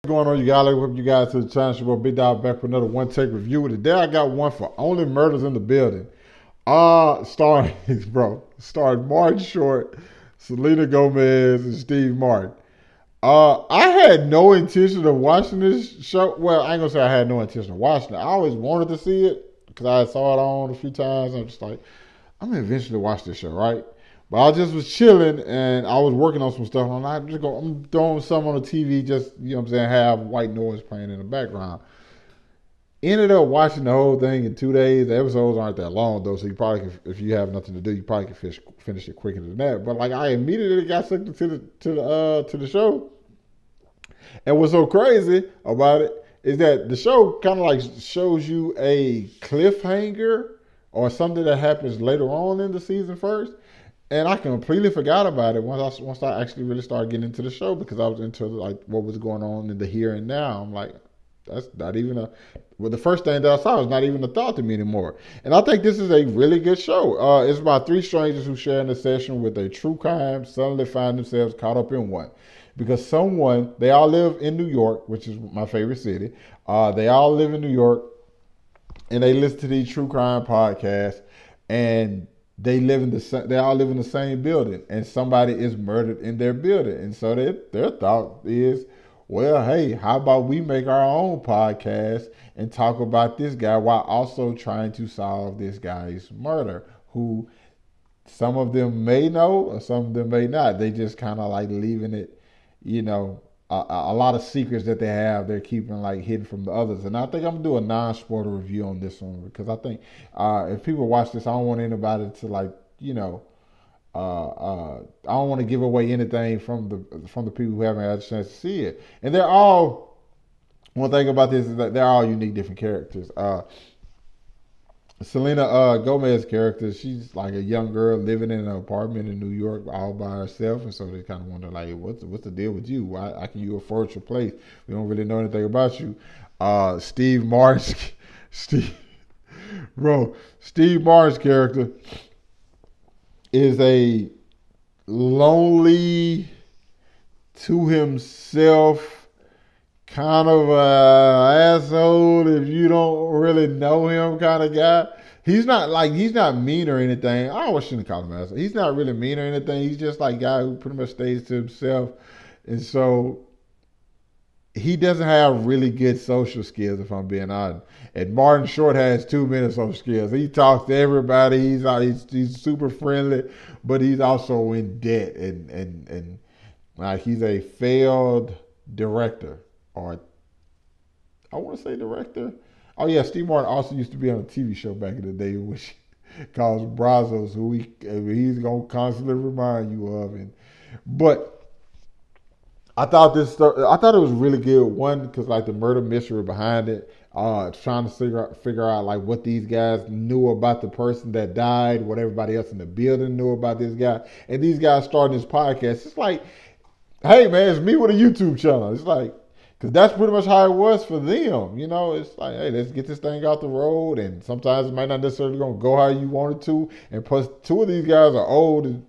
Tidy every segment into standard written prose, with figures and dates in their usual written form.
going on, you guys? Welcome you guys to the channel. It's your boy Big Dog back with another one take review. Today I got one for Only Murders in the Building. Starring starring Martin Short, Selena Gomez, and Steve Martin. I had no intention of watching this show. Well, I ain't gonna say I had no intention of watching it. I always wanted to see it because I saw it on a few times. I'm just like, I'm gonna eventually watch this show, right? But I just was chilling and I was working on some stuff. And I'm throwing some on the TV, just, you know what I'm saying, have white noise playing in the background. Ended up watching the whole thing in 2 days. The episodes aren't that long though, so you probably can, if you have nothing to do, you probably can finish it quicker than that. But like, I immediately got sucked into the show. And what's so crazy about it is that the show kind of like shows you a cliffhanger or something that happens later on in the season first. And I completely forgot about it once I actually really started getting into the show, because I was into like what was going on in the here and now. I'm like, that's not even the first thing that I saw was not even a thought to me anymore. And I think this is a really good show. It's about three strangers who share an obsession with a true crime, suddenly find themselves caught up in one. Because they all live in New York, which is my favorite city. They all live in New York, and they listen to these true crime podcasts, and they all live in the same building, and somebody is murdered in their building. And so their thought is, well, hey, how about we make our own podcast and talk about this guy while also trying to solve this guy's murder, who some of them may know or some of them may not. They just kind of like leaving it, you know, a lot of secrets that they have, they're keeping like hidden from the others. And I think I'm gonna do a non-spoiler review on this one, because I think if people watch this, I don't want anybody to like, you know, I don't want to give away anything from the people who haven't had a chance to see it. And one thing about this is that they're all unique, different characters. Selena Gomez's character, she's like a young girl living in an apartment in New York all by herself, and so they kind of wonder like, what's the deal with you? Why can you afford your place? We don't really know anything about you. Steve Martin's character is a lonely, to himself, kind of a asshole if you don't really know him kind of guy. He's not mean or anything. I always shouldn't call him an asshole. He's not really mean or anything. He's just like a guy who pretty much stays to himself. And so he doesn't have really good social skills, if I'm being honest. And Martin Short has too many social skills. He talks to everybody. He's super friendly, but he's also in debt, and like he's a failed director. Or I want to say director. Oh yeah, Steve Martin also used to be on a TV show back in the day, which called Brazos, who he's gonna constantly remind you of. But I thought it was really good. One, because like the murder mystery behind it, trying to figure out like what these guys knew about the person that died, what everybody else in the building knew about this guy, and these guys starting this podcast. It's like, hey man, it's me with a YouTube channel. It's like, because that's pretty much how it was for them. You know, it's like, hey, let's get this thing out the road. And sometimes it might not necessarily going to go how you want it to. And plus, two of these guys are old. And,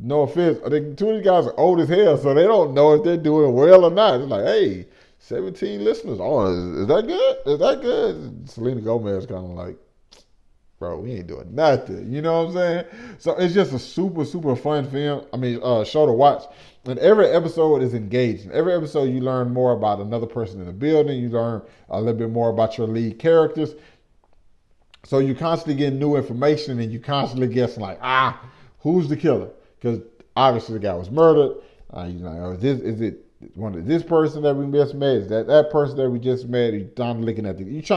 no offense, two of these guys are old as hell, so they don't know if they're doing well or not. It's like, hey, 17 listeners. Oh, is that good? Is that good? And Selena Gomez kind of like, bro, we ain't doing nothing. You know what I'm saying? So it's just a super, super fun show to watch. And every episode is engaging. Every episode you learn more about another person in the building. You learn a little bit more about your lead characters. So you constantly get new information, and you constantly guessing like, who's the killer? Because obviously the guy was murdered. You're like, is it one of this person that we just met? Is that person that we just met? You're trying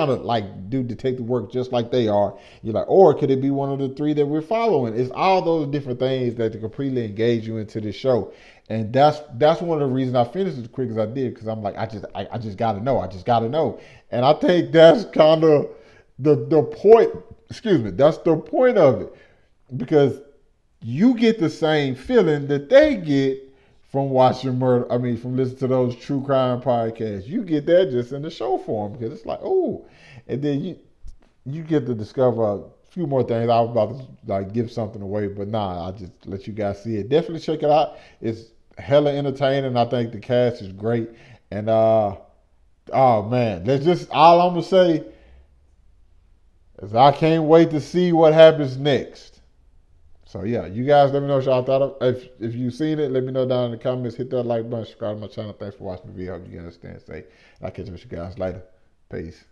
to like do detective work just like they are. You're like, or could it be one of the three that we're following? It's all those different things that completely engage you into this show. And that's one of the reasons I finished as quick as I did, because I'm like, I just gotta know. I just gotta know. And I think that's kind of the point. Excuse me. That's the point of it, because you get the same feeling that they get from watching from listening to those true crime podcasts. You get that just in the show form, because it's like, oh, and then you get to discover a few more things. I was about to like give something away, but nah, I'll just let you guys see it. Definitely check it out. It's hella entertaining. I think the cast is great, And oh man, that's just all I'm gonna say is I can't wait to see what happens next. So yeah, you guys let me know what y'all thought of. If you've seen it, let me know down in the comments. Hit that like button, subscribe to my channel. Thanks for watching the video. Hope you guys stay safe. I'll catch up with you guys later. Peace.